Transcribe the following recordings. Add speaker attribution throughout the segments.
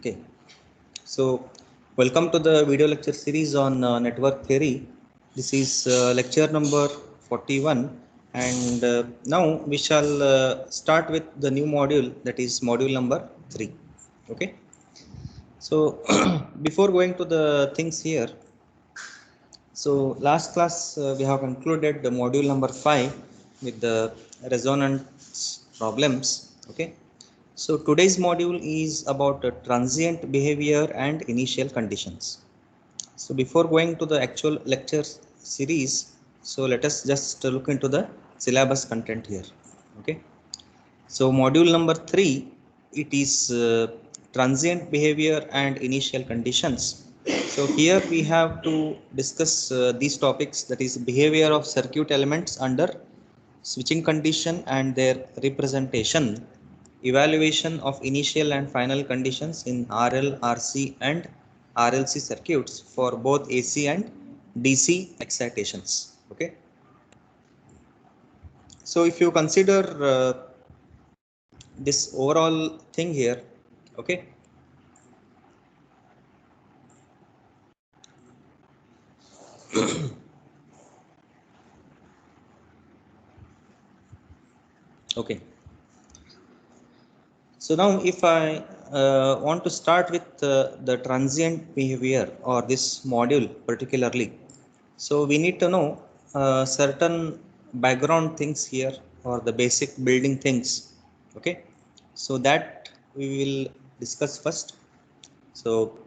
Speaker 1: Okay, so welcome to the video lecture series on network theory. This is lecture number 41, and now we shall start with the new module, that is module number 3. Okay, so before going to the things here, so last class we have concluded the module number 5 with the resonance problems. Okay, so today's module is about transient behavior and initial conditions. So before going to the actual lecture series, so let us just look into the syllabus content here. Okay, so module number 3, it is transient behavior and initial conditions. So here we have to discuss these topics, that is behavior of circuit elements under switching condition and their representation, evaluation of initial and final conditions in RL, RC and RLC circuits for both AC and DC excitations. Okay, so if you consider this overall thing here, okay, okay. So now if I want to start with the transient behavior or this module particularly, so we need to know certain background things here or the basic building things. Okay, so that we will discuss first. So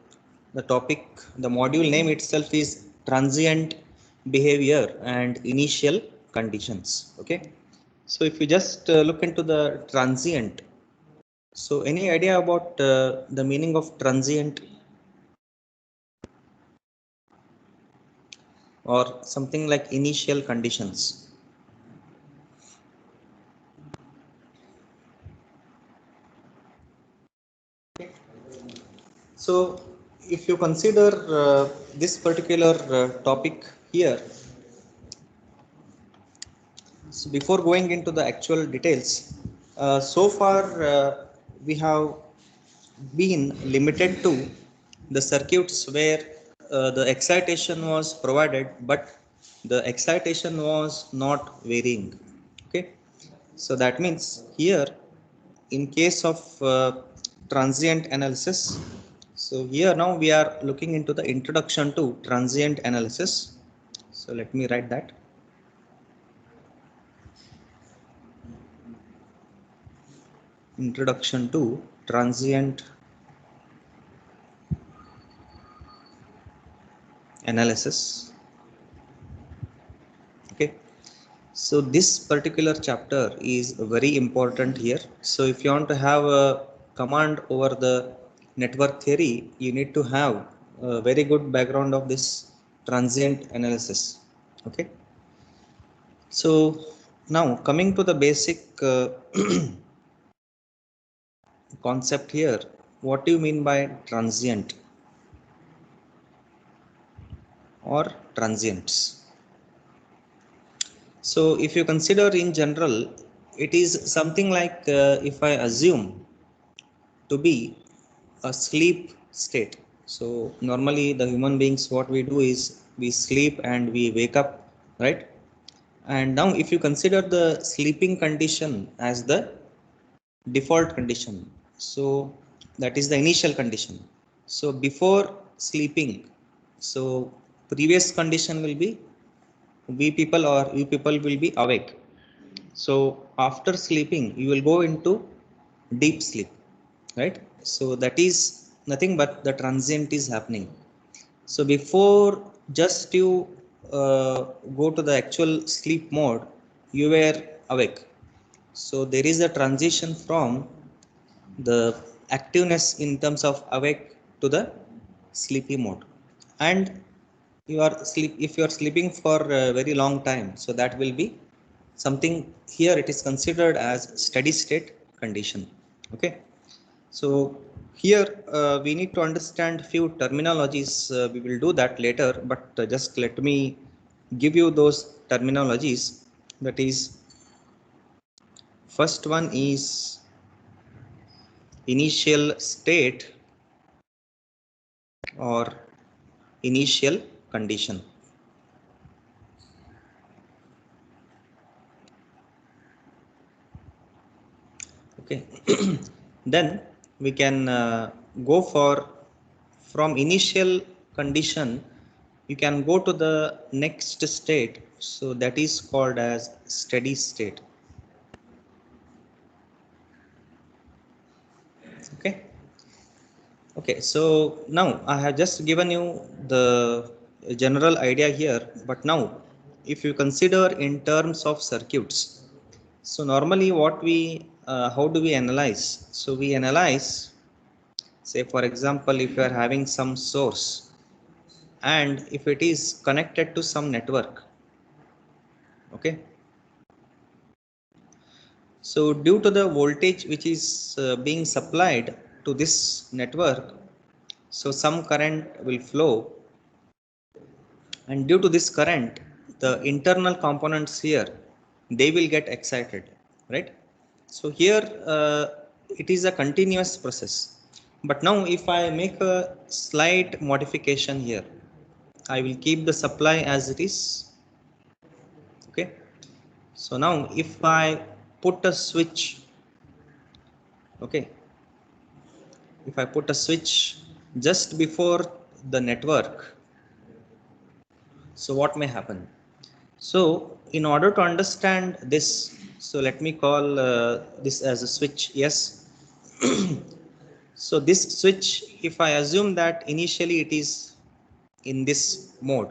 Speaker 1: the topic, the module name itself is transient behavior and initial conditions. Okay, so if you just look into the transient, so any idea about the meaning of transient or something like initial conditions? So if you consider this particular topic here, so before going into the actual details, so far we have been limited to the circuits where the excitation was provided, but the excitation was not varying. Okay, so that means here in case of transient analysis, so here now we are looking into the introduction to transient analysis. So let me write that. Introduction to transient analysis. Okay, so this particular chapter is very important here. So if you want to have a command over the network theory, you need to have a very good background of this transient analysis. Okay, so now coming to the basic concept here, what do you mean by transient or transients? So if you consider in general, it is something like if I assume to be a sleep state. So normally the human beings, what we do is we sleep and we wake up, right? And now if you consider the sleeping condition as the default condition, so that is the initial condition. So before sleeping, so previous condition will be we people or you people will be awake. So after sleeping, you will go into deep sleep, right? So that is nothing but the transient is happening. So before just you go to the actual sleep mode, you were awake. So there is a transition from the activeness in terms of awake to the sleepy mode. And you are sleep if you are sleeping for a very long time, so that will be something here, it is considered as steady state condition. Okay, so here we need to understand few terminologies. We will do that later, but just let me give you those terminologies. That is, first one is initial state or initial condition. Okay. Then we can go for, from initial condition you can go to the next state, so that is called as steady state. Okay. Okay, so now I have just given you the general idea here, but now if you consider in terms of circuits, so normally what we how do we analyze? So we analyze, say for example, if you are having some source and if it is connected to some network. Okay, so due to the voltage which is being supplied to this network, so some current will flow, and due to this current the internal components here, they will get excited, right? So here it is a continuous process, but now if I make a slight modification here, I will keep the supply as it is. Okay, so now if I put a switch, okay, if I put a switch just before the network, so what may happen? So in order to understand this, so let me call this as a switch. Yes. So this switch, if I assume that initially it is in this mode,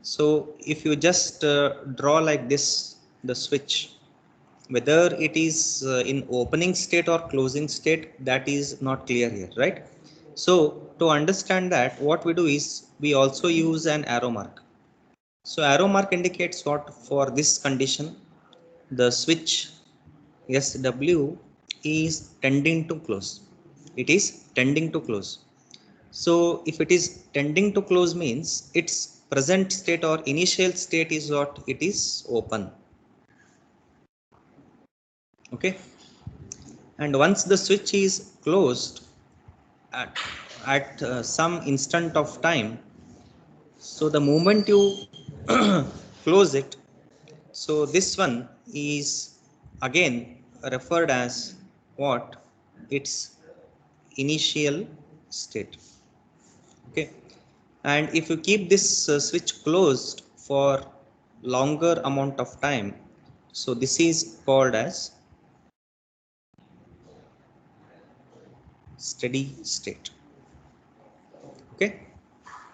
Speaker 1: so if you just draw like this the switch, whether it is in opening state or closing state, that is not clear here, right? So to understand that, what we do is we also use an arrow mark. So arrow mark indicates what? For this condition, the switch SW is tending to close. It is tending to close. So if it is tending to close means its present state or initial state is what? It is open. Okay. And once the switch is closed at some instant of time, so the moment you close it, so this one is again referred as what? Its initial state. Okay, and if you keep this switch closed for longer amount of time, so this is called as steady state. Okay,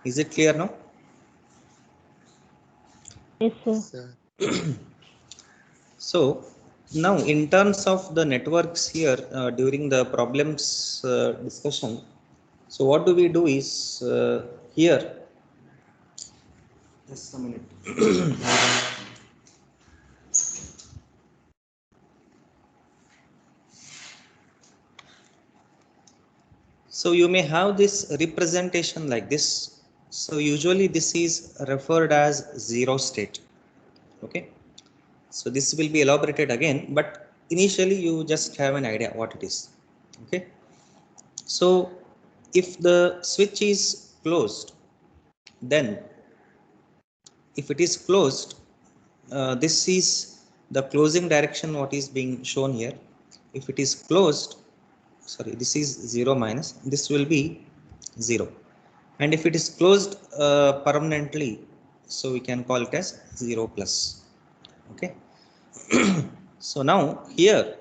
Speaker 1: is it clear now?
Speaker 2: Yes, sir.
Speaker 3: Sir,
Speaker 1: So now in terms of the networks here, during the problems discussion, so what do we do is here, just a minute. So you may have this representation like this. So usually this is referred as zero state. Okay, so this will be elaborated again, but initially you just have an idea what it is. Okay, so if the switch is closed, then if it is closed, this is the closing direction what is being shown here. If it is closed, sorry, this is 0 minus, this will be 0, and if it is closed permanently, so we can call it as 0 plus. Okay. So now here,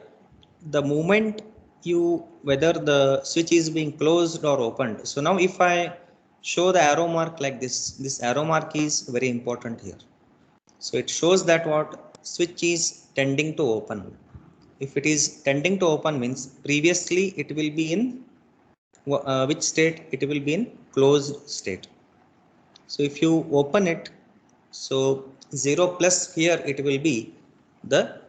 Speaker 1: the moment you, whether the switch is being closed or opened, so now if I show the arrow mark like this arrow mark is very important here. So it shows that what? Switch is tending to open. If it is tending to open means previously it will be in which state? It will be in closed state. So if you open it, so 0 plus here it will be the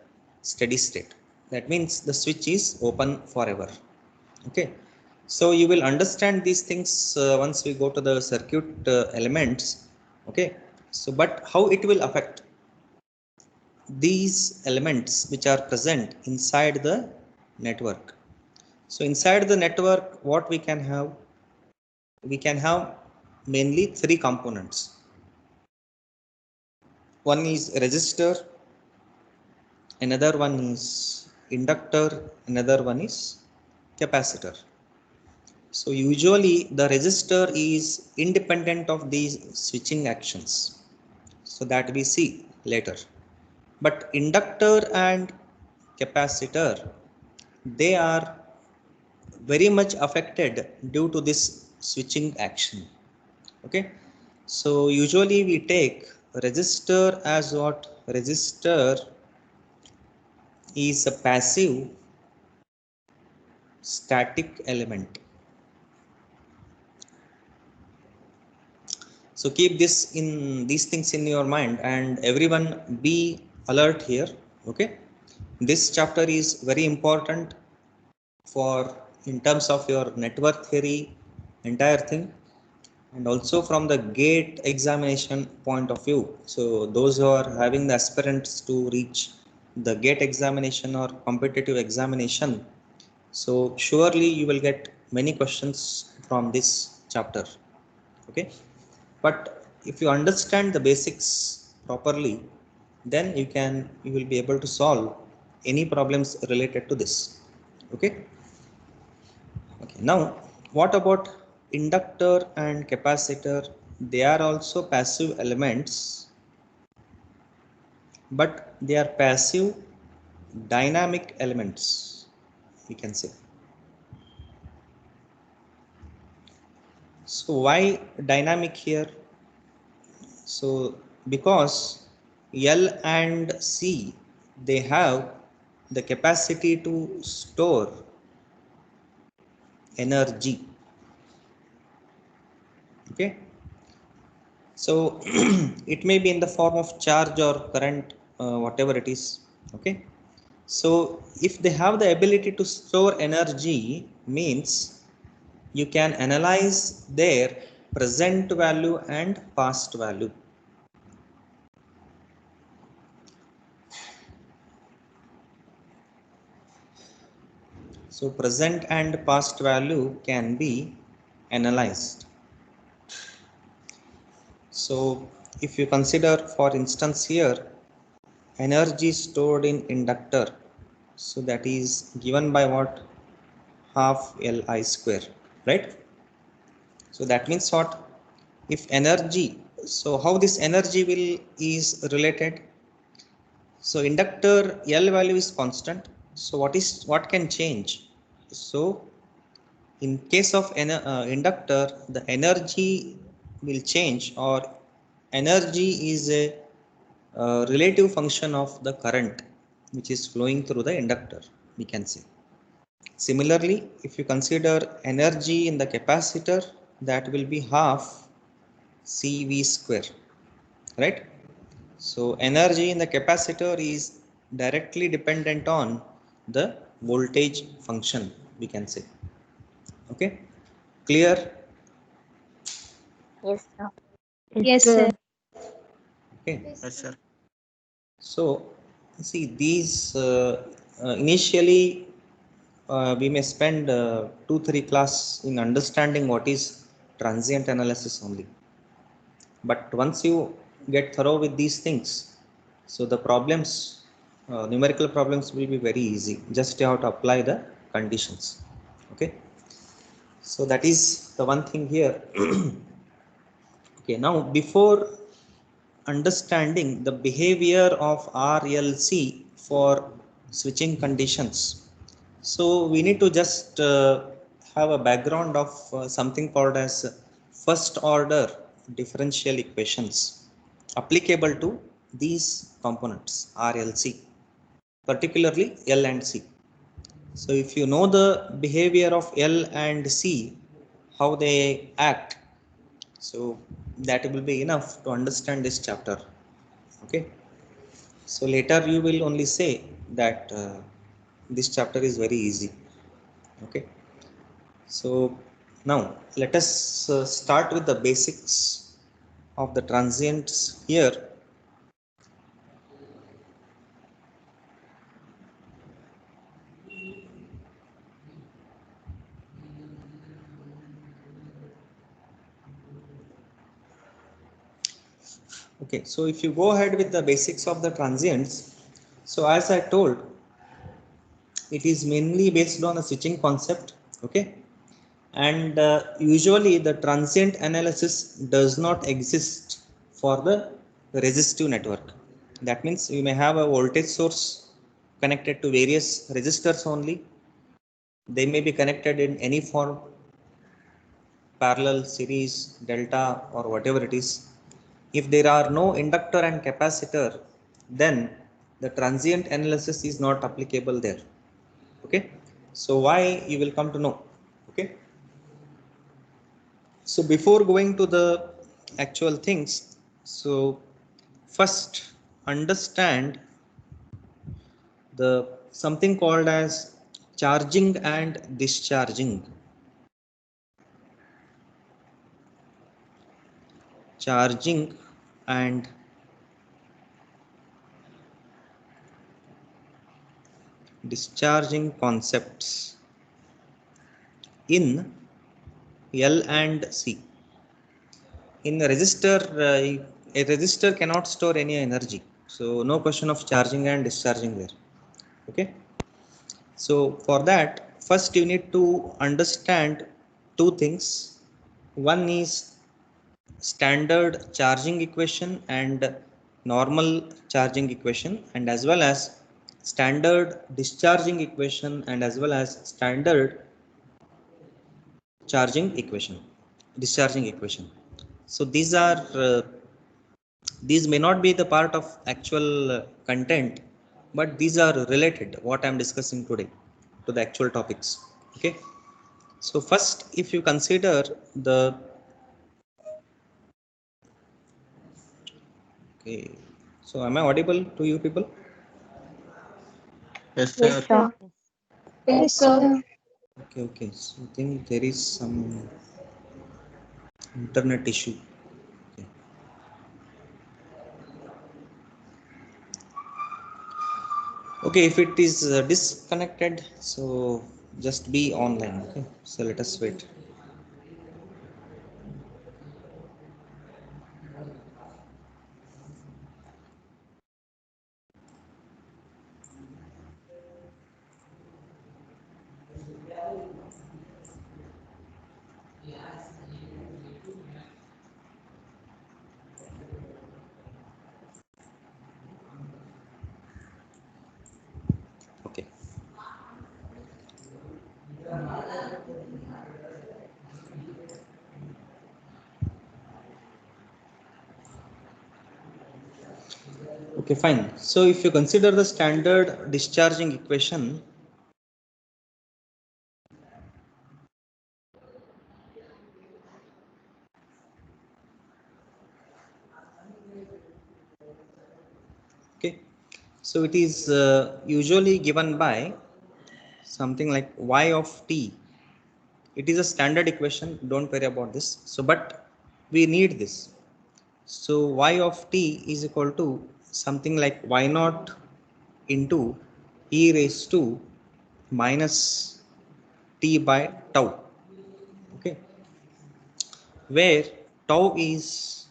Speaker 1: steady state. That means the switch is open forever. Okay. So you will understand these things once we go to the circuit elements. Okay. So but how it will affect these elements which are present inside the network? So inside the network, what we can have? we can have mainly three components. One is resistor, another one is inductor, another one is capacitor. So usually the resistor is independent of these switching actions, so that we see later. But inductor and capacitor, they are very much affected due to this switching action. Okay, so usually we take resistor as what? Resistor is a passive static element. So keep these things in your mind, and everyone be alert here. Okay, this chapter is very important for in terms of your network theory, entire thing, and also from the gate examination point of view. So those who are having the aspirants to reach the gate examination or competitive examination, so surely you will get many questions from this chapter. Okay, but if you understand the basics properly, then you will be able to solve any problems related to this. Okay. Okay, now what about inductor and capacitor? They are also passive elements, but they are passive dynamic elements, we can say. So why dynamic here? So because L and C, they have the capacity to store energy. Okay, so it may be in the form of charge or current, whatever it is. Okay, so if they have the ability to store energy, means you can analyze their present value and past value. So present and past value can be analyzed. So if you consider, for instance, here energy stored in inductor, so that is given by what? Half Li square, right? So that means what? If energy, so how this energy will is related? So inductor L value is constant, so what can change? So in case of inductor, the energy will change, or energy is a relative function of the current which is flowing through the inductor, we can say. Similarly, if you consider energy in the capacitor, that will be half CV square, right? So energy in the capacitor is directly dependent on the voltage function, we can say. Okay, clear?
Speaker 2: Yes, sir.
Speaker 3: Yes, sir.
Speaker 1: Okay,
Speaker 4: Yes, sir.
Speaker 1: so see these initially we may spend 2-3 class in understanding what is transient analysis only, but once you get thorough with these things, so the problems, numerical problems will be very easy. Just you have to apply the conditions. Okay, so that is the one thing here. Okay, now before understanding the behavior of RLC for switching conditions, so we need to just have a background of something called as first order differential equations applicable to these components RLC, particularly L and C. So if you know the behavior of L and C, how they act, so that will be enough to understand this chapter. Okay, so later you will only say that this chapter is very easy. Okay, so now let us start with the basics of the transients here. Okay, so if you go ahead with the basics of the transients, so as I told, it is mainly based on a switching concept. Okay, and usually the transient analysis does not exist for the resistive network. That means you may have a voltage source connected to various resistors only. They may be connected in any form, parallel, series, delta, or whatever it is. If there are no inductor and capacitor, then the transient analysis is not applicable there. Okay, so why, you will come to know. Okay, so before going to the actual things, so first understand the something called as charging and discharging. Charging and discharging concepts in L and C. In a resistor, a resistor cannot store any energy, so no question of charging and discharging there. Okay, so for that, first you need to understand two things. One is standard charging equation and normal charging equation, and as well as standard discharging equation, and as well as standard charging equation, discharging equation. So these may not be the part of actual content, but these are related what I'm discussing today to the actual topics. Okay, so first, if you consider the, okay, so am I audible to you people?
Speaker 2: Yes,
Speaker 3: Yes,
Speaker 2: sir.
Speaker 3: sir. Yes, sir.
Speaker 1: Okay, okay, so I think there is some internet issue. Okay, okay, if it is disconnected, so just be online. Okay, so let us wait. Okay, okay, fine. So if you consider the standard discharging equation, okay, so it is usually given by something like y of t. It is a standard equation, don't worry about this. So but we need this. So y of t is equal to something like y naught into e raised to minus t by tau. Okay, where tau is,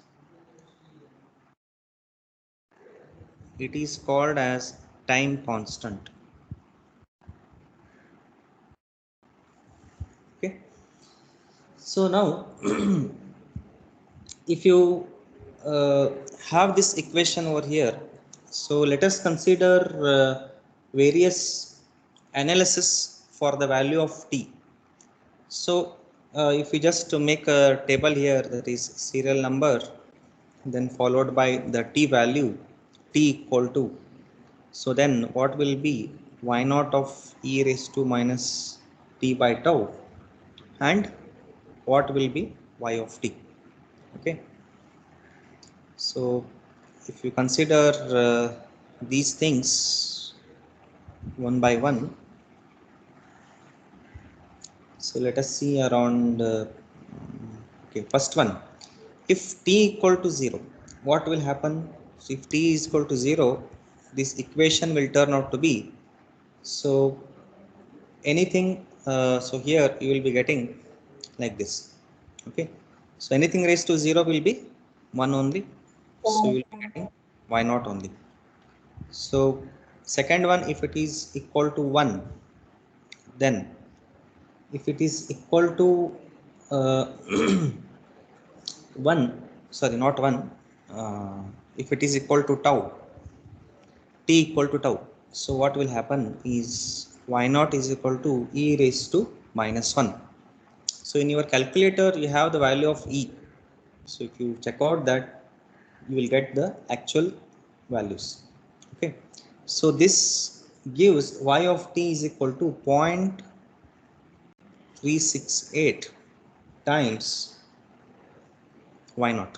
Speaker 1: it is called as time constant. Okay, so now if you uh, have this equation over here, so let us consider various analysis for the value of t. So if we just to make a table here, that is serial number, then followed by the t value, t equal to, so then what will be y naught of e raised to minus t by tau, and what will be y of t. Okay, so if you consider these things one by one, so let us see around okay, first one, if t equal to 0, what will happen? So if t is equal to 0, this equation will turn out to be, so anything, so here you will be getting like this. Okay, so anything raised to 0 will be 1 only. So you will be getting y naught only. So second one, if it is equal to 1, then if it is equal to uh, 1, sorry, not 1, if it is equal to tau, t equal to tau, so what will happen is y naught is equal to e raised to minus 1. So in your calculator you have the value of e, so if you check out that, you will get the actual values. Okay, so this gives y of t is equal to 0.368 times y naught.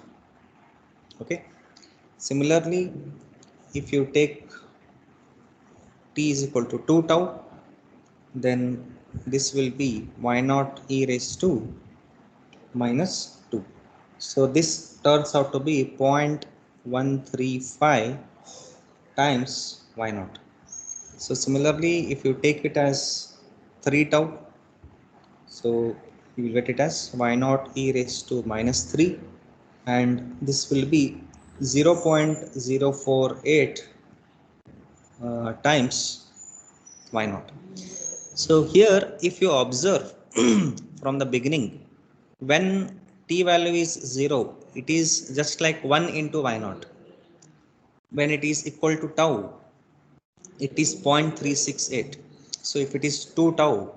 Speaker 1: Okay, similarly, if you take t is equal to 2 tau, then this will be y naught e raised to minus 2. So this turns out to be 0.135 times y naught. So similarly, if you take it as 3 tau, so you will get it as y naught e raised to minus 3, and this will be 0.048 times y naught. So here, if you observe from the beginning, when t value is 0, it is just like 1 into y naught. When it is equal to tau, it is 0.368. So if it is 2 tau,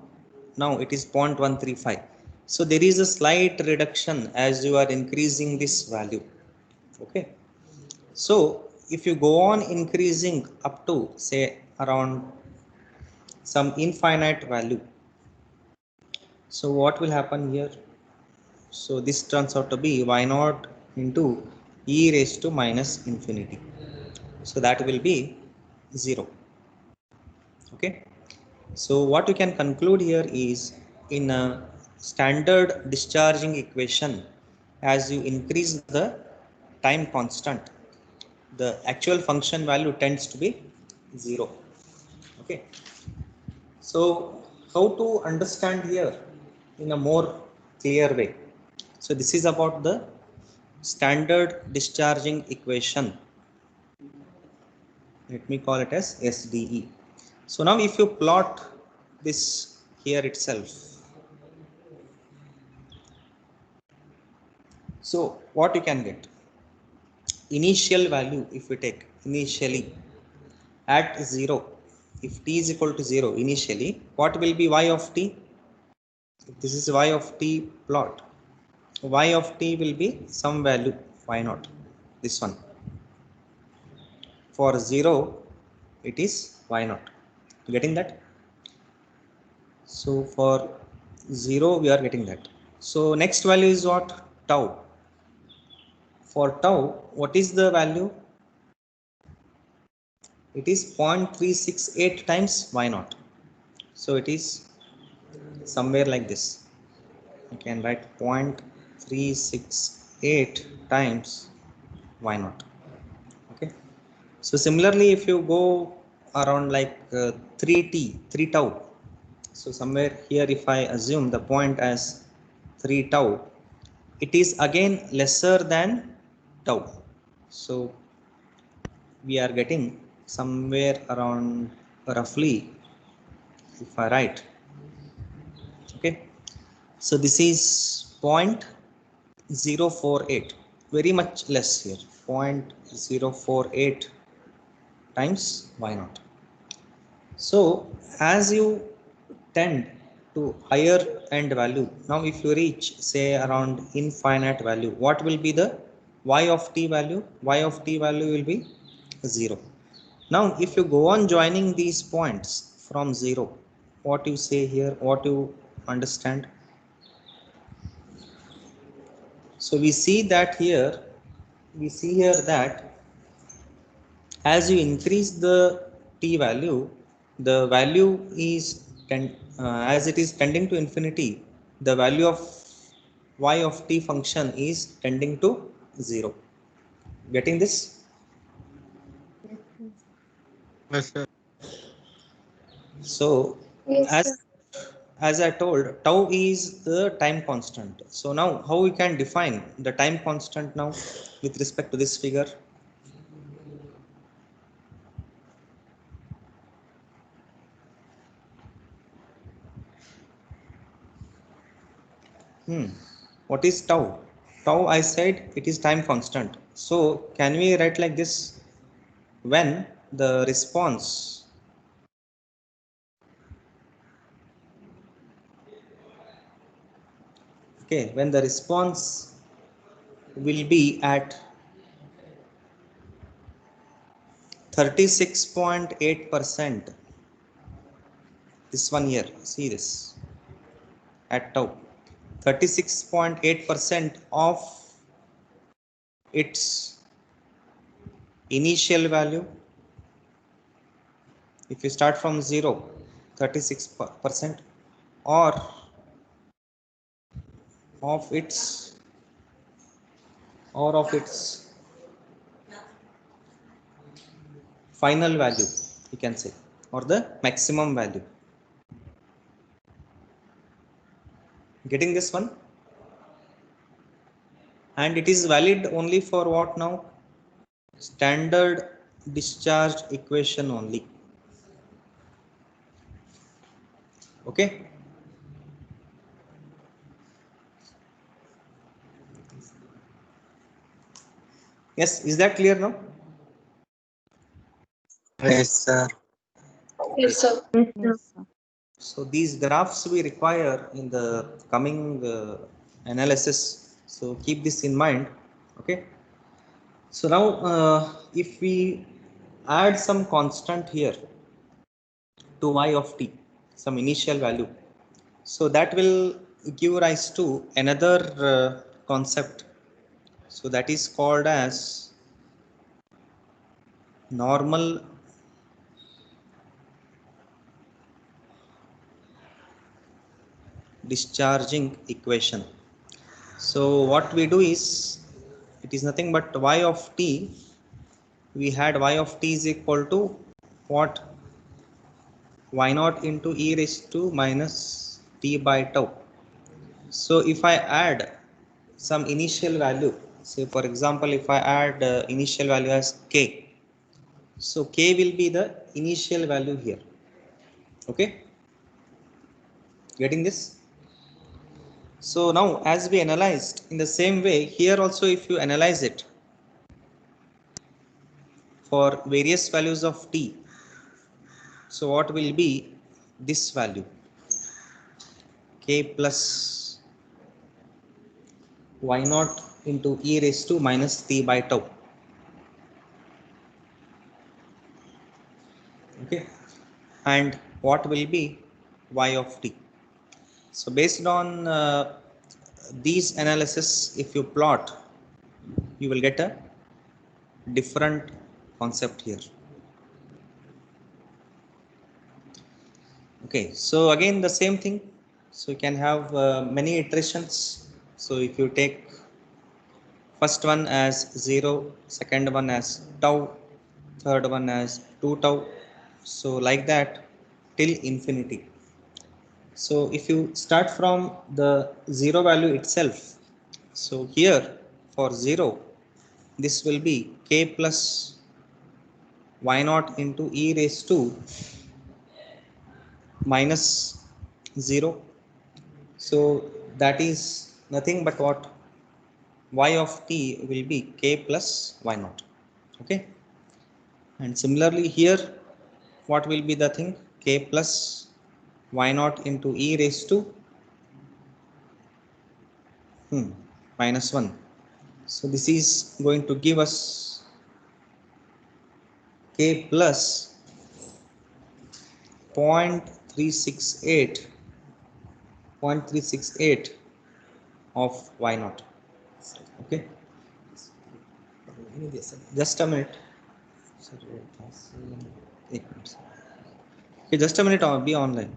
Speaker 1: now it is 0.135. So there is a slight reduction as you are increasing this value. Okay, so if you go on increasing up to say around some infinite value, so what will happen here? So this turns out to be y naught into e raised to minus infinity. So that will be 0. Okay, so what you can conclude here is, in a standard discharging equation, as you increase the time constant, the actual function value tends to be 0. Okay, so how to understand here in a more clear way? So this is about the standard discharging equation. Let me call it as SDE. So now if you plot this here itself, so what you can get? Initial value, if we take initially at 0, if t is equal to 0 initially, what will be y of t? If this is y of t plot, y of t will be some value y naught, this one. For 0, it is y naught. Getting that? So for 0, we are getting that. So next value is what? Tau. For tau, what is the value? It is 0.368 times y naught. So it is somewhere like this. You can write 0.368 times y naught. Okay, so similarly, if you go around like 3 tau, so somewhere here, if I assume the point as 3 tau, it is again lesser than tau. So we are getting somewhere around roughly, if I write, okay, so this is 0.048, very much less here, 0.048 times y naught. So as you tend to higher end value, now if you reach say around infinite value, what will be the y of t value? Y of t value will be 0. Now if you go on joining these points from 0, what you say here, what you understand? So we see that as you increase the t value, the value is as it is tending to infinity, the value of y of t function is tending to 0. Getting this?
Speaker 2: Yes, sir.
Speaker 1: So
Speaker 3: Yes,
Speaker 1: as
Speaker 3: sir.
Speaker 1: as I told, tau is the time constant. So now how we can define the time constant now with respect to this figure? What is tau? Tau, I said it is time constant. So can we write like this? When the response when the response will be at 36.8%, this one here, see this, at tau 36.8% of its initial value. If you start from 0, 36%, or of its final value, you can say, or the maximum value. Getting this one? And it is valid only for what now? Standard discharge equation only. Okay. Yes, is that clear now?
Speaker 2: Yes, sir.
Speaker 3: Yes, sir.
Speaker 4: Yes, sir.
Speaker 1: So these graphs we require in the coming analysis. So keep this in mind. Okay. So now if we add some constant here to y of t, some initial value, so that will give rise to another concept. So that is called as normal discharging equation. So what we do is, it is nothing but y of t. We had y of t is equal to what? Y naught into e raised to minus t by tau. So if I add some initial value, say for example, if I add initial value as k, so k will be the initial value here. Okay, getting this? So now as we analyzed, in the same way here also, if you analyze it for various values of t, so what will be this value? K plus y naught into e raised to minus t by tau. Okay, and what will be y of t? So based on these analysis, if you plot, you will get a different concept here. Okay, so again the same thing. So you can have many iterations. So if you take first one as 0, second one as tau, third one as 2 tau, so like that till infinity. So if you start from the 0 value itself, so here for 0, this will be k plus y naught into e raised to minus 0. So that is nothing but what? Y of t will be k plus y naught. Okay. And similarly here, what will be the thing? K plus y naught into e raised to minus 1. So this is going to give us k plus 0.368 of y naught. Okay, just a minute. Okay, just a minute, I'll be online.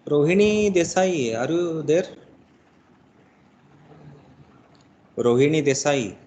Speaker 1: Rohini Desai, are you there? Rohini Desai.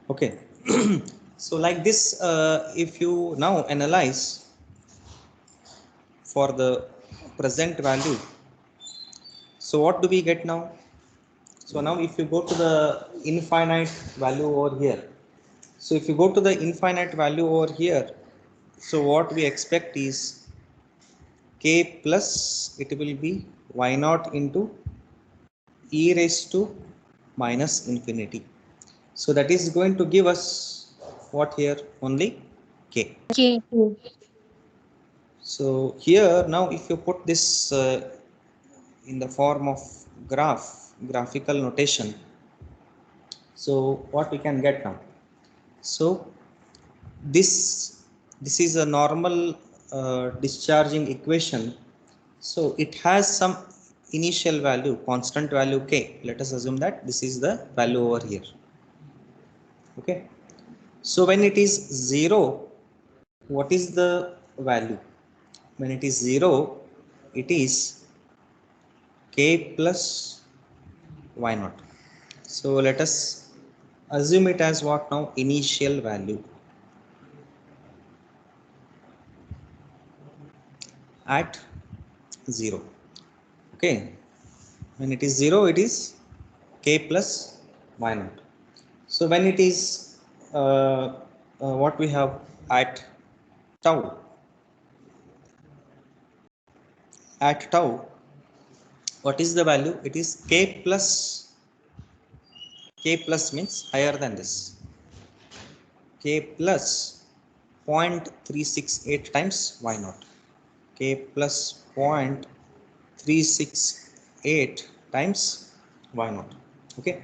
Speaker 1: Okay. So like this, if you now analyze for the present value, so what do we get now? So now if you go to the infinite value over here, so if you go to the infinite value over here, so what we expect is k plus it will be y naught into e raised to minus infinity. So that is going to give us what here? Only k.
Speaker 3: K.
Speaker 1: So here now if you put this in the form of graphical notation, so what we can get now? So this is a normal discharging equation. So it has some initial value, constant value k. Let us assume that this is the value over here. Okay. So when it is 0, what is the value? When it is 0, it is k plus y naught. So let us assume it as what now? Initial value at 0. Okay. When it is 0, it is k plus y naught. So when it is what we have at tau, what is the value? It is k plus means higher than this, k plus 0.368 times y naught, k plus 0.368 times y naught. Okay.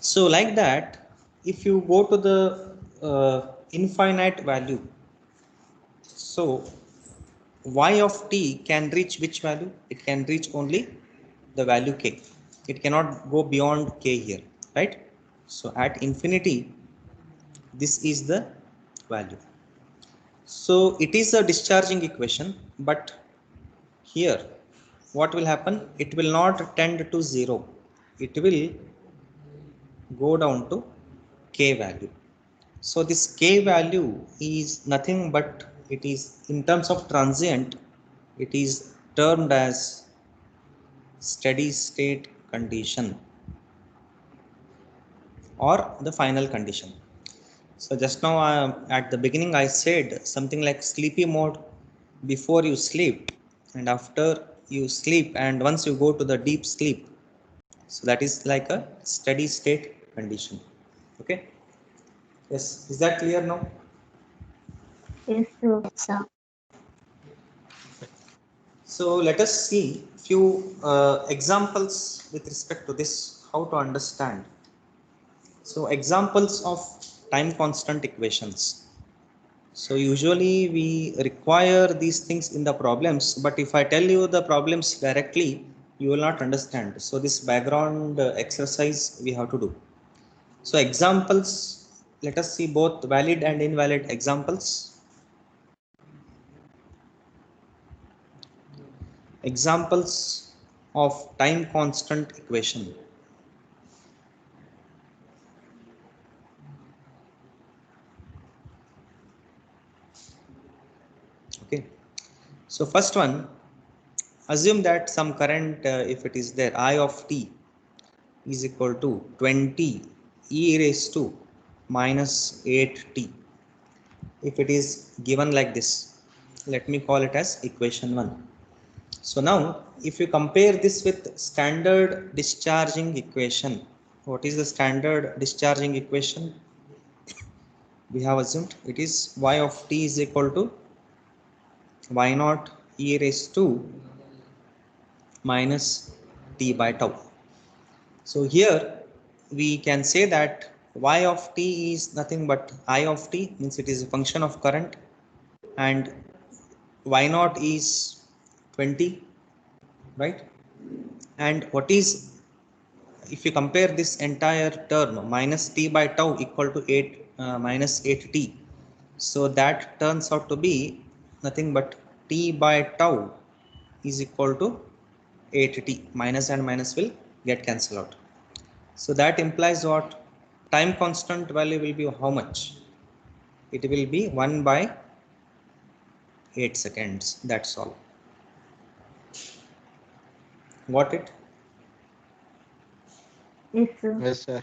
Speaker 1: So like that, if you go to the infinite value, so y of t can reach which value? It can reach only the value k. It cannot go beyond k here, right? So at infinity, this is the value. So it is a discharging equation, but here what will happen? It will not tend to 0. It will go down to k value. So this k value is nothing but, it is in terms of transient, it is termed as steady state condition or the final condition. So just now at the beginning I said something like sleepy mode before you sleep and after you sleep, and once you go to the deep sleep, so that is like a steady state condition. Okay. Yes, is that clear now?
Speaker 3: Yes, sir.
Speaker 1: So let us see few examples with respect to this, how to understand. So examples of time constant equations. So usually we require these things in the problems, but if I tell you the problems directly, you will not understand. So this background exercise we have to do. So examples, let us see both valid and invalid examples. Examples of time constant equation. Okay. So first one, assume that some current, if it is there, I of t is equal to 20 e raised to minus 8t. If it is given like this, let me call it as equation 1. So now if you compare this with standard discharging equation, what is the standard discharging equation? we have assumed it is y of t is equal to y naught e raised to minus t by tau. So here we can say that y of t is nothing but I of t, means it is a function of current, and y naught is 20, right? And what is, if you compare this entire term minus t by tau equal to 8 minus 8t, so that turns out to be nothing but t by tau is equal to 8t. Minus and minus will get cancelled out. So that implies what? Time constant value will be how much? It will be 1 by 8 seconds. That's all. Got it?
Speaker 3: Yes, sir.
Speaker 2: Yes, sir.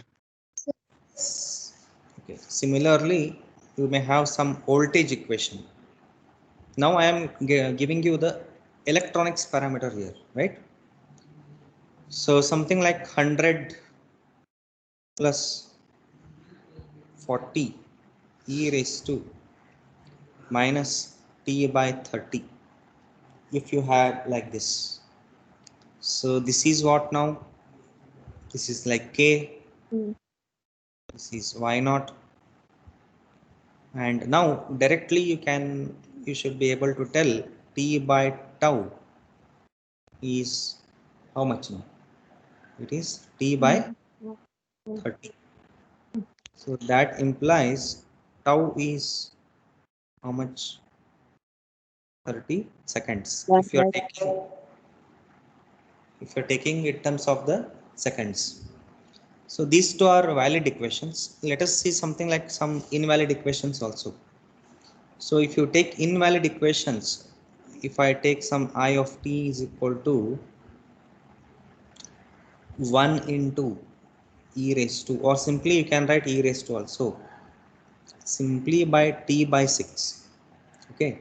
Speaker 1: Okay. Similarly, you may have some voltage equation. Now I am giving you the electronics parameter here, right? So something like 100 plus 40 e raised to minus t by 30. If you had like this, so this is what now? This is like k,
Speaker 3: Mm.
Speaker 1: this is y naught, and now directly you should be able to tell t by tau is how much now? It is t by 30. So that implies tau is how much? 30 seconds. If you are taking in terms of the seconds. So these two are valid equations. Let us see something like some invalid equations also. So if you take invalid equations, if I take some I of t is equal to 1 into e raised to, or simply you can write e raised to also, simply by t by 6. Okay.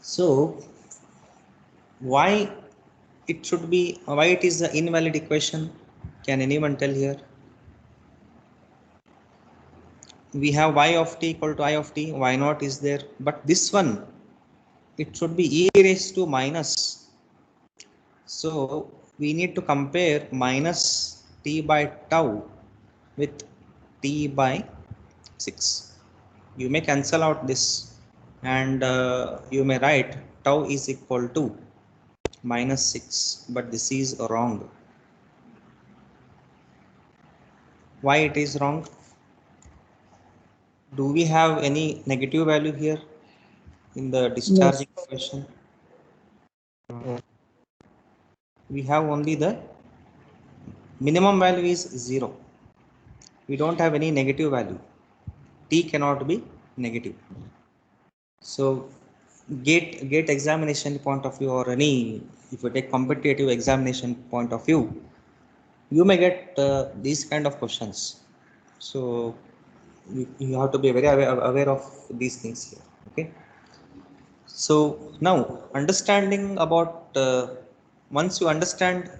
Speaker 1: So why it should be, why it is the invalid equation? Can anyone tell here? We have y of t equal to I of t, y naught is there, but this one, it should be e raised to minus. So we need to compare minus t by tau with t by 6. You may cancel out this, and you may write tau is equal to minus 6, but this is wrong. Why it is wrong? Do we have any negative value here in the discharging equation?
Speaker 2: No.
Speaker 1: We have only the minimum value is 0. We don't have any negative value. T cannot be negative. So gate examination point of view, or any, if you take competitive examination point of view, you may get these kind of questions. So you have to be very aware of these things here. Okay. So now understanding about once you understand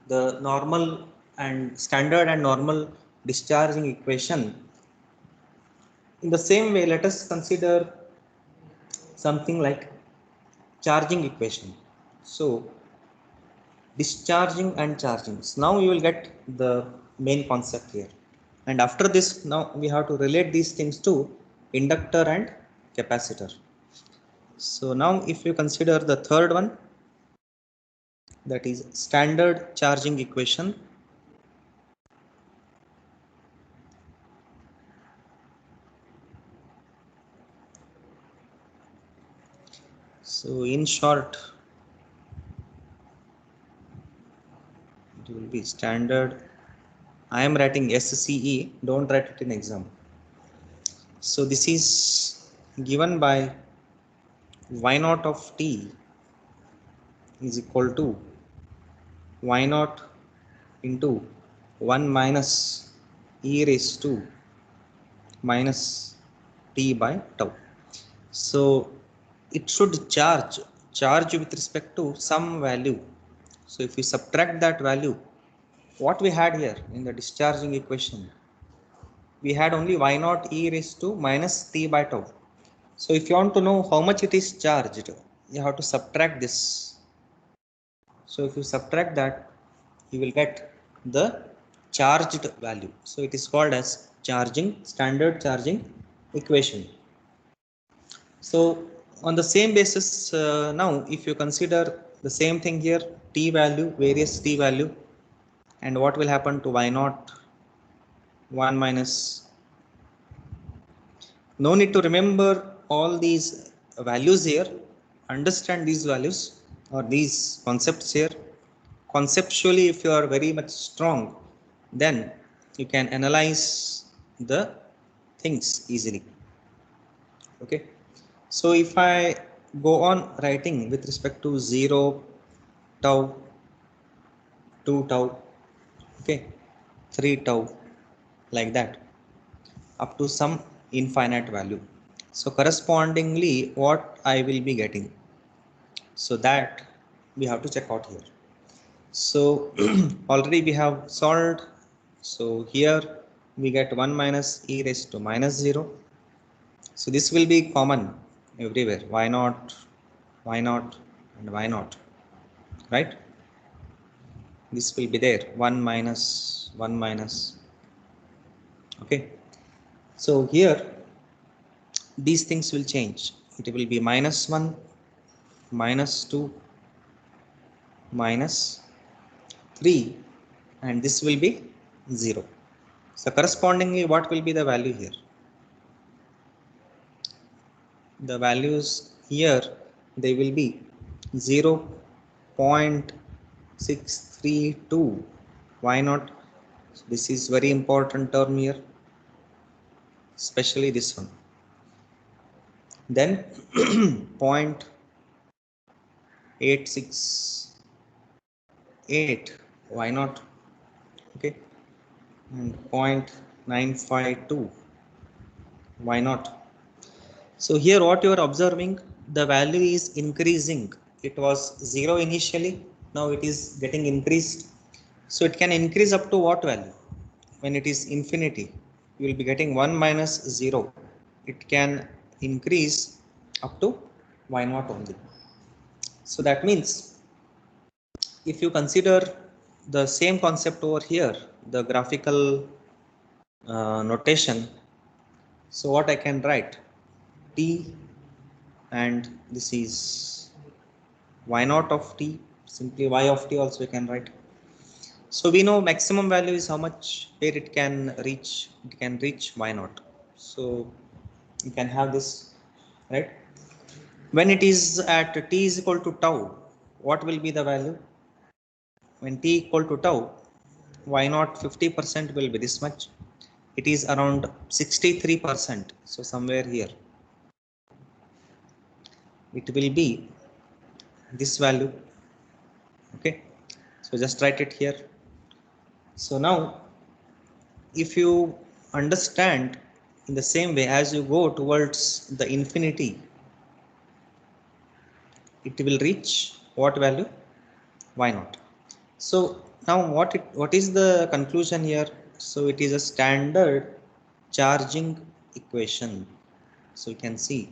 Speaker 1: the normal and standard and normal discharging equation, in the same way let us consider something like charging equation. So discharging and charging. So now you will get the main concept here. And after this, now we have to relate these things to inductor and capacitor. So now if you consider the third one, that is standard charging equation. So in short, it will be standard. I am writing SCE, don't write it in exam. So this is given by y naught of t is equal to y naught into 1 minus e raised to minus t by tau. So it should charge with respect to some value. So if we subtract that value, what we had here in the discharging equation, we had only y naught e raised to minus t by tau. So if you want to know how much it is charged, you have to subtract this. So if you subtract that, you will get the charged value. So it is called as standard charging equation. So on the same basis, now if you consider the same thing here, t value, various t value, and what will happen to y naught 1 minus. No need to remember all these values here. Understand these values or these concepts here. Conceptually, if you are very much strong, then you can analyze the things easily. Okay. So if I go on writing with respect to 0, tau, 2 tau, okay, 3 tau, like that, up to some infinite value. So correspondingly, what I will be getting, so that we have to check out here. So already we have solved. So here we get 1 minus e raised to minus 0. So this will be common everywhere, y naught, and y naught, right? This will be there, 1 minus, 1 minus. Okay. So here these things will change. It will be minus 1, minus 2, minus 3, and this will be 0. So correspondingly, what will be the value here? The values here, they will be 0.632. Why not? This is very important term here, especially this one. Then 0.868. Why not? Okay. And 0.952. Why not? So here what you are observing, the value is increasing. It was 0 initially, now it is getting increased. So it can increase up to what value? When it is infinity, you will be getting 1 minus 0. It can increase up to y naught only. So that means if you consider the same concept over here, the graphical notation, so what I can write, t, and this is y naught of t, simply y of t also we can write. So we know maximum value is how much where it can reach y naught. So you can have this, right? When it is at t is equal to tau, what will be the value? When t equal to tau, y naught 50% will be this much. It is around 63%. So somewhere here, it will be this value. Okay. So just write it here. So now, if you understand in the same way as you go towards the infinity, it will reach what value? Y naught. So now what is the conclusion here? So it is a standard charging equation. So you can see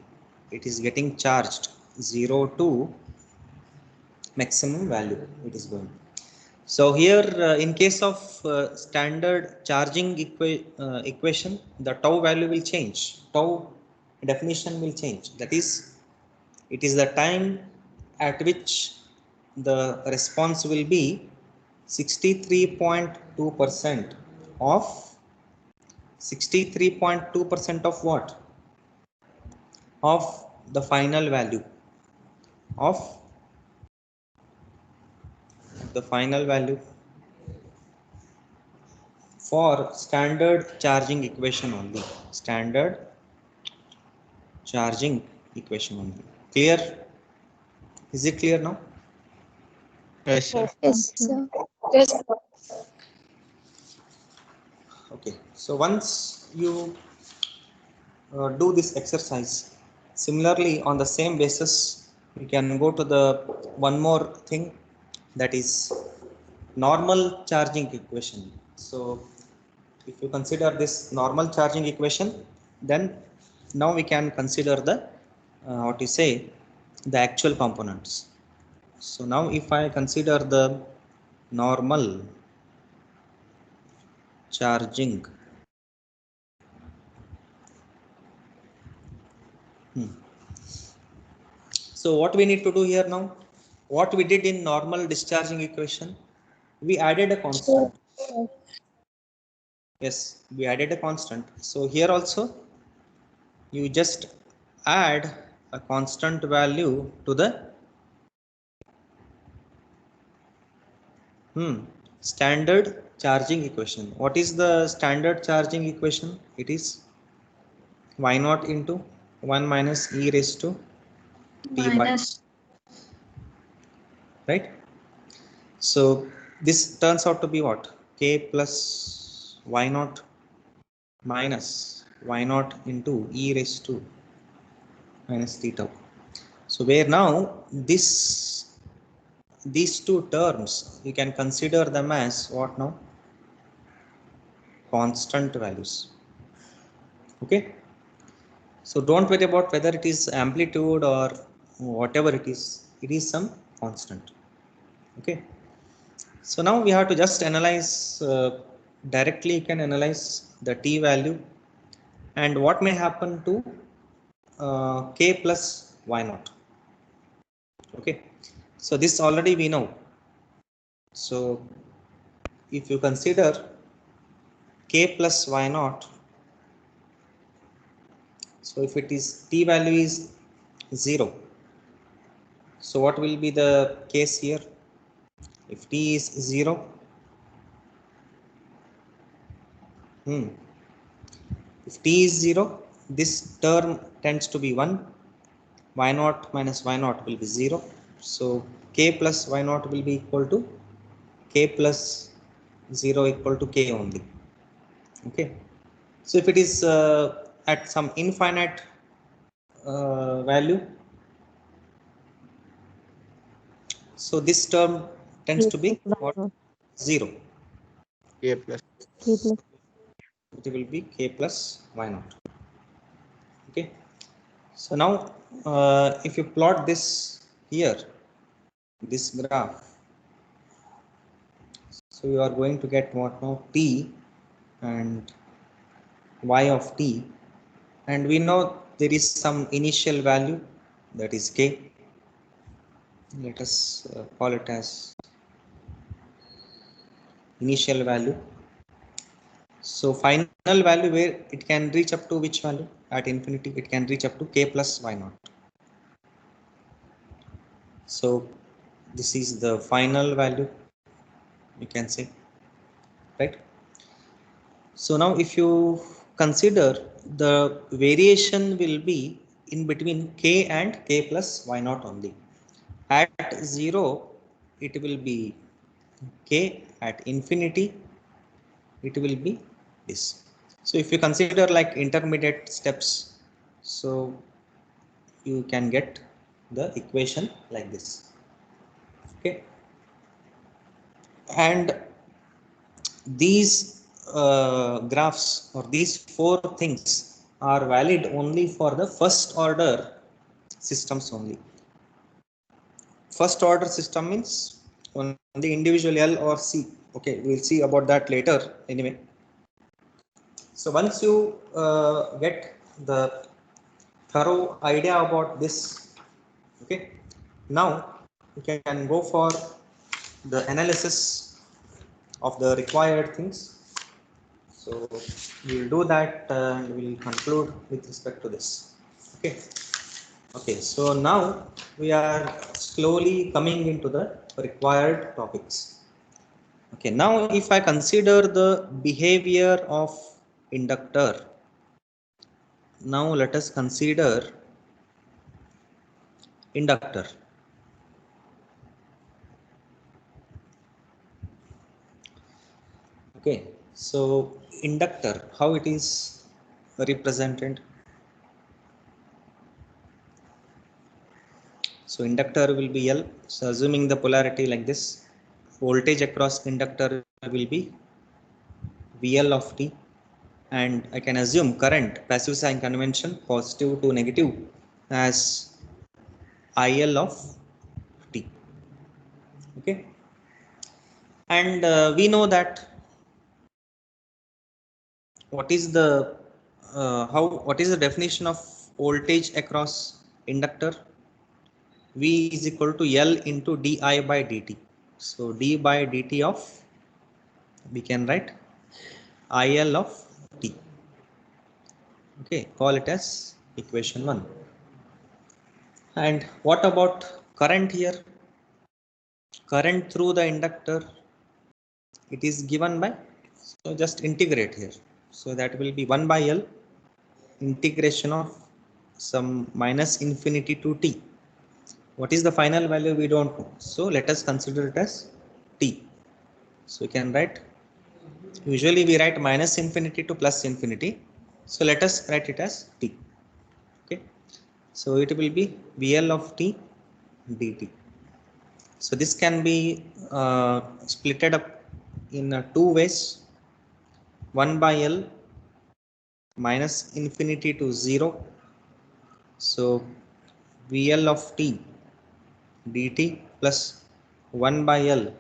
Speaker 1: it is getting charged 0 to maximum value it is going. So here in case of standard charging equation, the tau value will change. Tau definition will change. That is, it is the time at which the response will be 63.2% of 63.2% of what? Of the final value of the final value for standard charging equation only. Standard charging equation only. Clear? Is it clear now?
Speaker 2: Yes, sir.
Speaker 3: Yes, sir.
Speaker 1: Okay. So once you do this exercise, similarly on the same basis, we can go to the one more thing, that is normal charging equation. So if you consider this normal charging equation, then now we can consider the what you say, the actual components. So now if I consider the normal charging, so what we need to do here now, what we did in normal discharging equation, we added a constant. Yes, we added a constant. So here also you just add a constant value to the standard charging equation. What is the standard charging equation? It is y naught into 1 minus e raised to t by, right? So this turns out to be what? K plus y naught minus y naught into e raised to minus t tau. So where now these two terms you can consider them as what now? Constant values. Okay, so don't worry about whether it is amplitude or whatever it is some constant. Okay, so now we have to just analyze directly. You can analyze the t value and what may happen to k plus y naught. Okay, so this already we know. So if you consider k plus y naught, so if it is t value is 0, so what will be the case here? If t is 0, if t is 0, this term tends to be 1, y naught minus y naught will be 0, so k plus y naught will be equal to k plus 0 equal to k only. Okay, so if it is at some infinite value, so this term tends to be what? 0.
Speaker 2: K plus.
Speaker 1: It will be k plus y naught. Okay, so now if you plot this here, this graph, so you are going to get what now? T and y of t, and we know there is some initial value, that is k. Let us call it as initial value. So final value, where it can reach up to which value? At infinity it can reach up to k plus y naught. So this is the final value, you can say, right? So now if you consider, the variation will be in between k and k plus y naught only. At 0 it will be k, at infinity it will be this. So if you consider like intermediate steps, so you can get the equation like this. Okay, and these graphs or these four things are valid only for the first order systems only. First order system means only individual L or C. Okay, we'll see about that later anyway. So once you get the thorough idea about this, okay, now you can go for the analysis of the required things. So we'll do that and we'll conclude with respect to this. Okay, okay, so now we are slowly coming into the required topics. Okay, now if I consider the behavior of inductor, now let us consider inductor. Okay, so inductor, how it is represented? So inductor will be L. So assuming the polarity like this, voltage across inductor will be VL of t, and I can assume current, passive sign convention, positive to negative, as IL of t. Okay, and we know that what is the what is the definition of voltage across inductor? V is equal to L into di by dt. So d by dt of, we can write IL of t. Okay, call it as equation 1. And what about current here? Current through the inductor, it is given by, so just integrate here. So that will be 1 by L integration of some minus infinity to t. What is the final value? We don't know. So let us consider it as t. So we can write, usually we write minus infinity to plus infinity. So let us write it as t. Okay. So it will be VL of t dt. So this can be splitted up in two ways. 1 by L minus infinity to 0. So VL of t dt plus 1 by L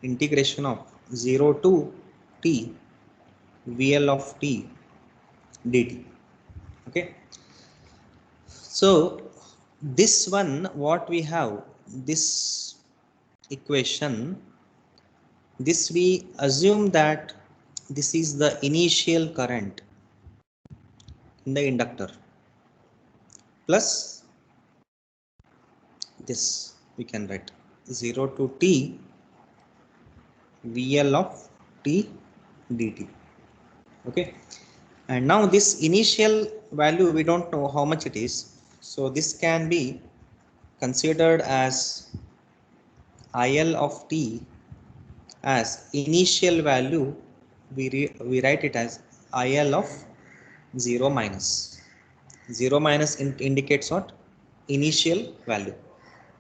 Speaker 1: integration of 0 to t VL of t dt. Okay. So this one, what we have, this equation, this we assume that this is the initial current in the inductor plus this, we can write 0 to t VL of t dt. Okay, and now this initial value, we don't know how much it is, so this can be considered as IL of t as initial value. We write it as IL of 0 minus. 0 minus indicates what? Initial value.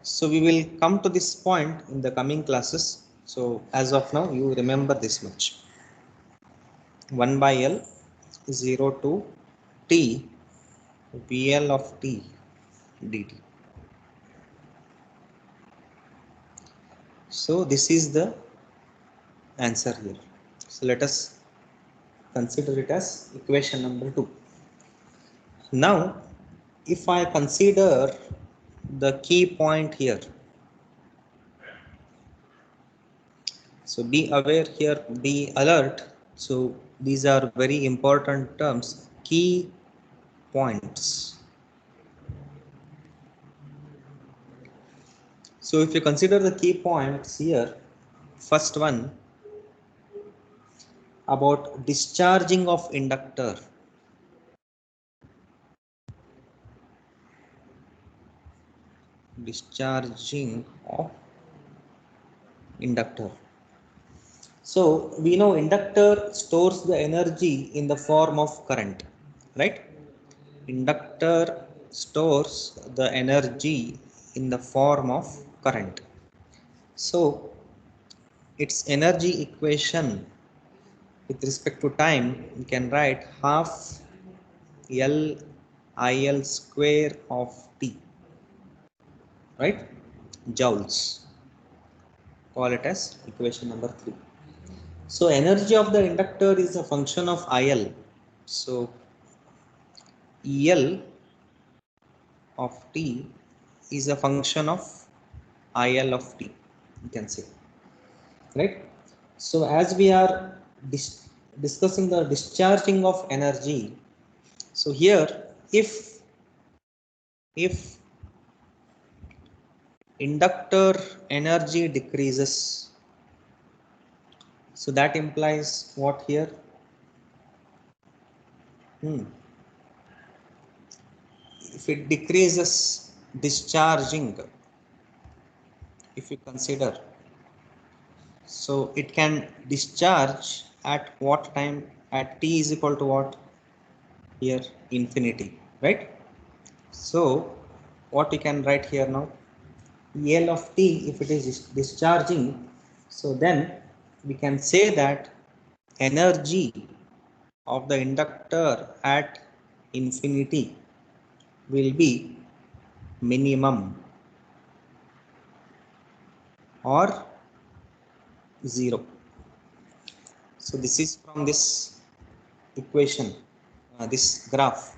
Speaker 1: So we will come to this point in the coming classes. So as of now, you remember this much. 1 by L 0 to t VL of t dt. So this is the answer here. So let us consider it as equation number 2. Now, if I consider the key point here, so be aware here, be alert. So these are very important terms, key points. So if you consider the key points here, first one about discharging of inductor. Discharging of inductor. So we know inductor stores the energy in the form of current, right? Inductor stores the energy in the form of current. So its energy equation with respect to time, we can write half L IL square of T, right? Joules. Call it as equation number 3. So energy of the inductor is a function of IL. So EL of T is a function of IL of T, you can say, right? So as we are discussing the discharging of energy, so here if inductor energy decreases, so that implies what here? If it decreases discharging, if you consider, so it can discharge at what time? At t is equal to what? Here infinity, right? So what we can write here now? EL of t, if it is discharging, so then we can say that energy of the inductor at infinity will be minimum or 0. So this is from this equation, this graph.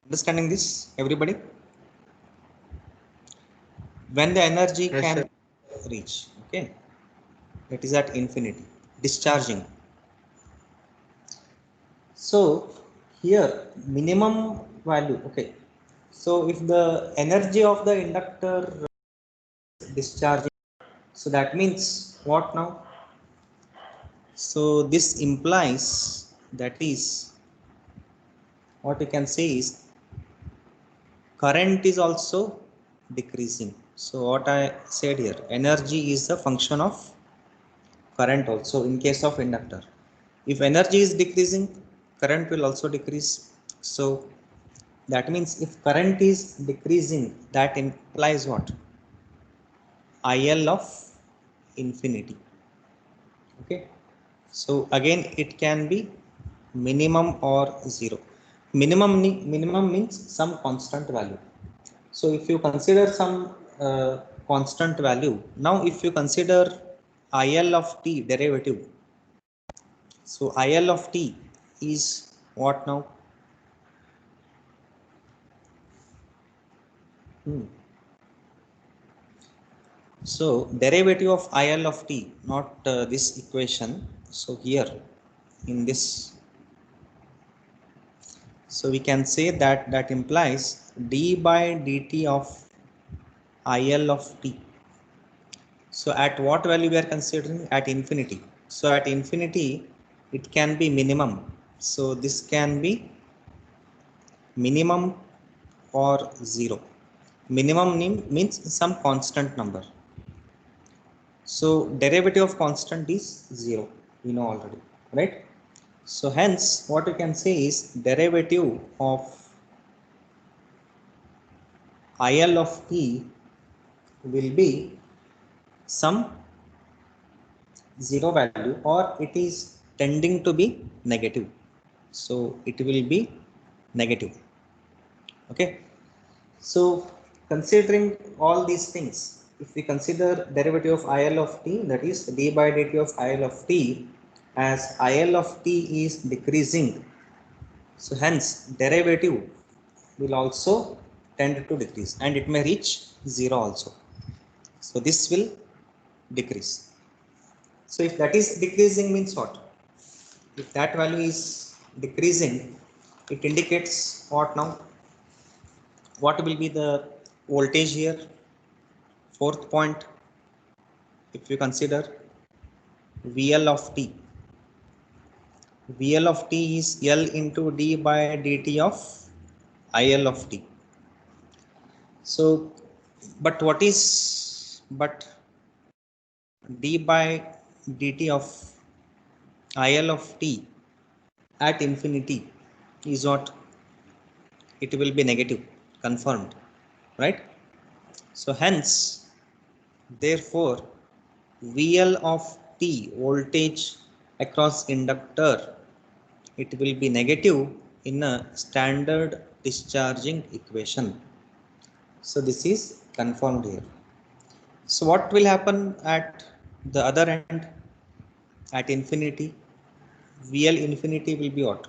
Speaker 1: Understanding this, everybody? When the energy
Speaker 2: Yes,
Speaker 1: can
Speaker 2: sir.
Speaker 1: reach, okay, it is at infinity, discharging. So here minimum value, okay. So if the energy of the inductor discharging, so that means what now? So this implies, that is, what you can say is current is also decreasing. So what I said here, energy is the function of current also in case of inductor. If energy is decreasing, current will also decrease. So that means if current is decreasing, that implies what? IL of infinity. Okay. So again, it can be minimum or 0. Minimum means some constant value. So if you consider some constant value, now if you consider IL of t derivative, so IL of t is what now? So derivative of IL of t, not this equation. So here in this, so we can say that that implies d by dt of IL of t. So at what value we are considering? At infinity. So at infinity, it can be minimum. So this can be minimum or 0. Minimum means some constant number. So derivative of constant is 0. We know already, right? So hence what you can say is derivative of IL of t will be some 0 value, or it is tending to be negative. So it will be negative. Okay. So considering all these things, if we consider derivative of IL of t, that is d by dt of IL of t, as IL of t is decreasing, so hence derivative will also tend to decrease and it may reach 0 also. So this will decrease. So if that is decreasing means what? If that value is decreasing, it indicates what now? What will be the voltage here? Fourth point, if you consider VL of t. VL of t is L into d by dt of IL of t. So, but what is, but d by dt of IL of t at infinity is what? It will be negative, confirmed, right? So hence, therefore, VL of t, voltage across inductor, it will be negative in a standard discharging equation. So this is confirmed here. So what will happen at the other end? At infinity, VL infinity will be what?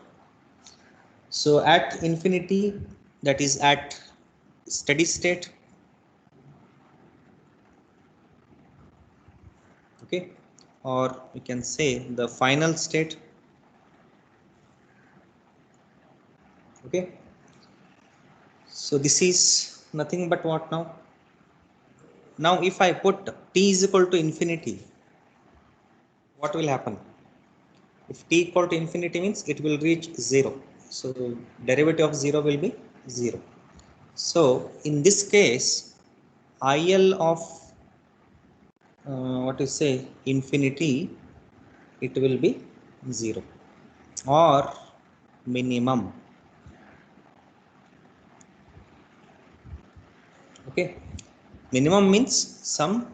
Speaker 1: So at infinity, that is at steady state, okay, or we can say the final state, okay. So this is nothing but what now? Now if I put t is equal to infinity, what will happen? If t equal to infinity means it will reach 0. So derivative of 0 will be 0. So in this case, IL of what you say infinity, it will be 0 or minimum. Okay, minimum means some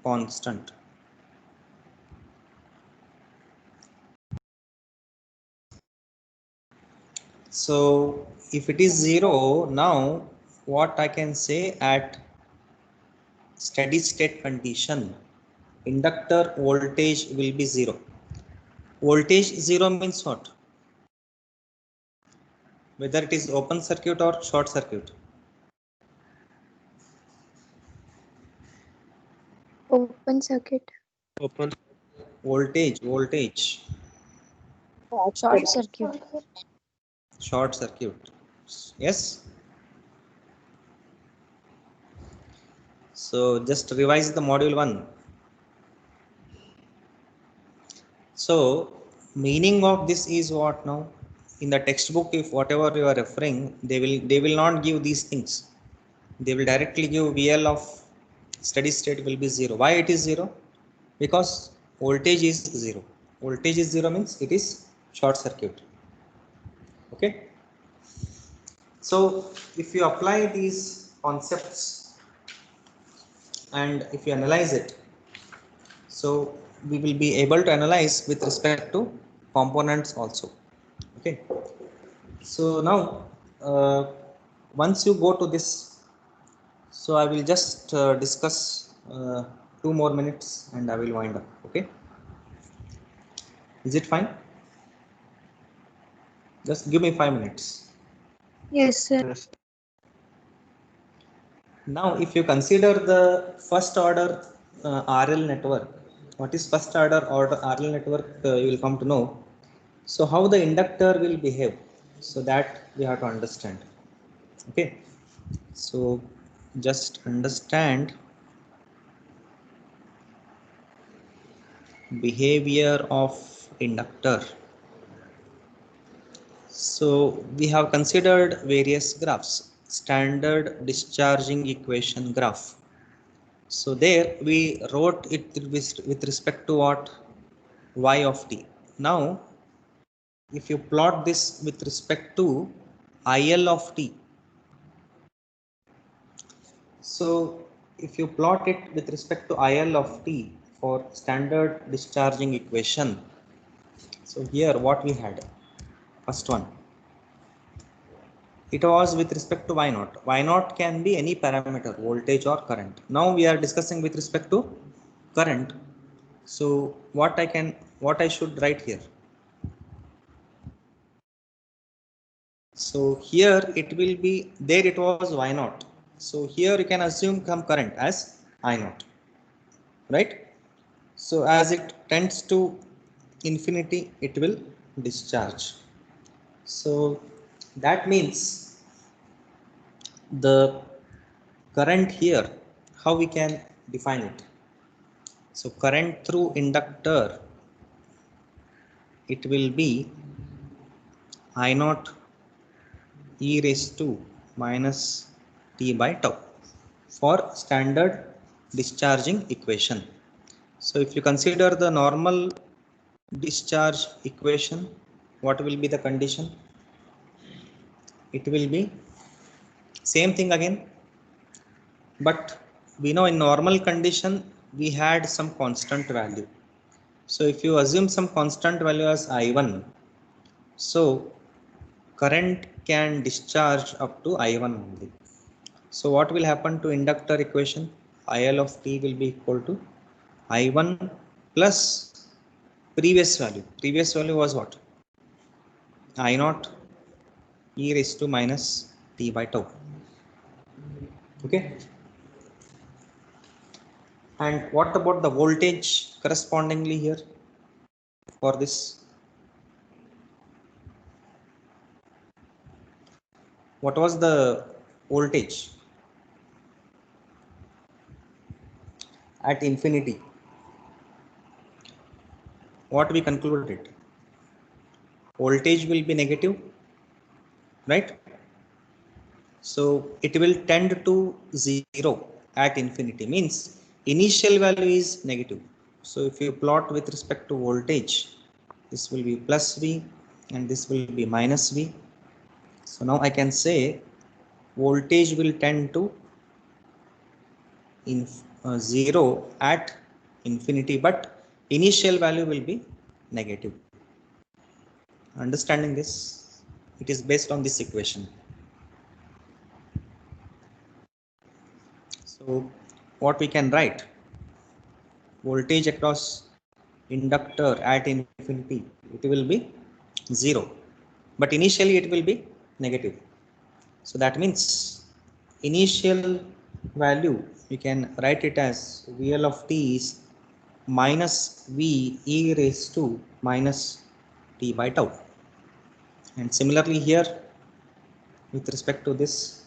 Speaker 1: constant. So if it is 0, now what I can say, at steady state condition, inductor voltage will be 0. Voltage 0 means what? Whether it is open circuit or short circuit.
Speaker 3: Open circuit.
Speaker 2: Open.
Speaker 1: Voltage,
Speaker 3: Short circuit.
Speaker 1: short circuit. Yes. So just revise the module 1. So meaning of this is what now? In the textbook, if whatever you are referring, they will not give these things. They will directly give VL of steady state will be 0. Why it is 0? Because voltage is 0. Voltage is 0 means it is short circuit. Okay. So if you apply these concepts and if you analyze it, so we will be able to analyze with respect to components also. Okay. So now once you go to this, so I will just discuss 2 more minutes and I will wind up. Okay. Is it fine? Just give me 5 minutes.
Speaker 3: Yes, sir.
Speaker 2: Yes.
Speaker 1: Now if you consider the first order RL network, what is first order RL network, you will come to know. So how the inductor will behave, so that we have to understand. Okay, so just understand behavior of inductor. So we have considered various graphs. Standard discharging equation graph. So there we wrote it with respect to what? Y of t. Now if you plot this with respect to IL of t, so if you plot it with respect to IL of t for standard discharging equation, so here what we had, first one, it was with respect to y naught. Y naught can be any parameter, voltage or current. Now we are discussing with respect to current. So what I should write here? So here it will be, there it was y naught. So here you can assume some current as I naught, right? So as it tends to infinity, it will discharge. So that means the current here, how we can define it? So current through inductor, it will be I naught e raised to minus t by tau for standard discharging equation. So if you consider the normal discharge equation, what will be the condition? It will be same thing again, but we know in normal condition we had some constant value. So if you assume some constant value as I1, so current can discharge up to I1 only. So what will happen to inductor equation? IL of t will be equal to I1 plus previous value. Previous value was what? I naught e raised to minus t by tau. Okay. And what about the voltage correspondingly here for this? What was the voltage at infinity? What we concluded? Voltage will be negative, right? So it will tend to 0 at infinity, means initial value is negative. So if you plot with respect to voltage, this will be plus V and this will be minus V. So now I can say voltage will tend to 0 at infinity, but initial value will be negative. Understanding this? It is based on this equation. So what we can write, voltage across inductor at infinity, it will be 0, but initially it will be negative. So that means initial value, you can write it as VL of t is minus V e raised to minus t by tau. And similarly here, with respect to this,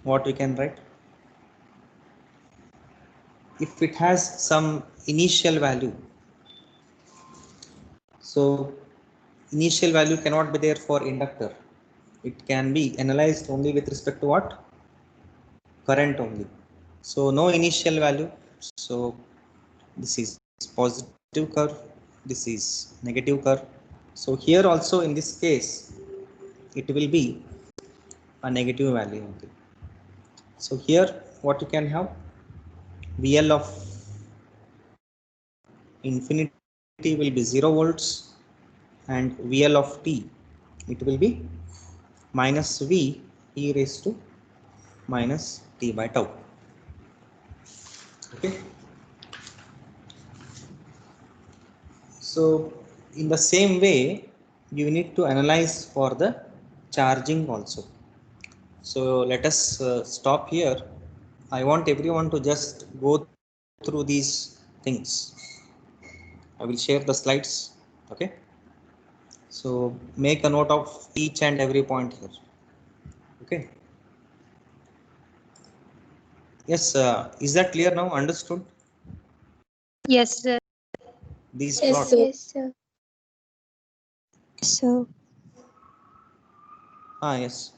Speaker 1: what we can write, if it has some initial value, so initial value cannot be there for inductor, it can be analyzed only with respect to what, current only. So no initial value, so this is positive curve, this is negative curve. So here also in this case it will be a negative value only. So here what you can have, VL of infinity will be 0 volts and VL of t, it will be minus V e raised to minus t by tau. Okay. So in the same way, you need to analyze for the charging also. So let us stop here. I want everyone to just go through these things. I will share the slides. Okay. So make a note of each and every point here. Okay. Yes. Is that clear now? Understood?
Speaker 3: Yes, sir.
Speaker 1: These
Speaker 3: Yes,
Speaker 1: plots.
Speaker 3: sir. Yes, sir. So,
Speaker 1: Ah, yes.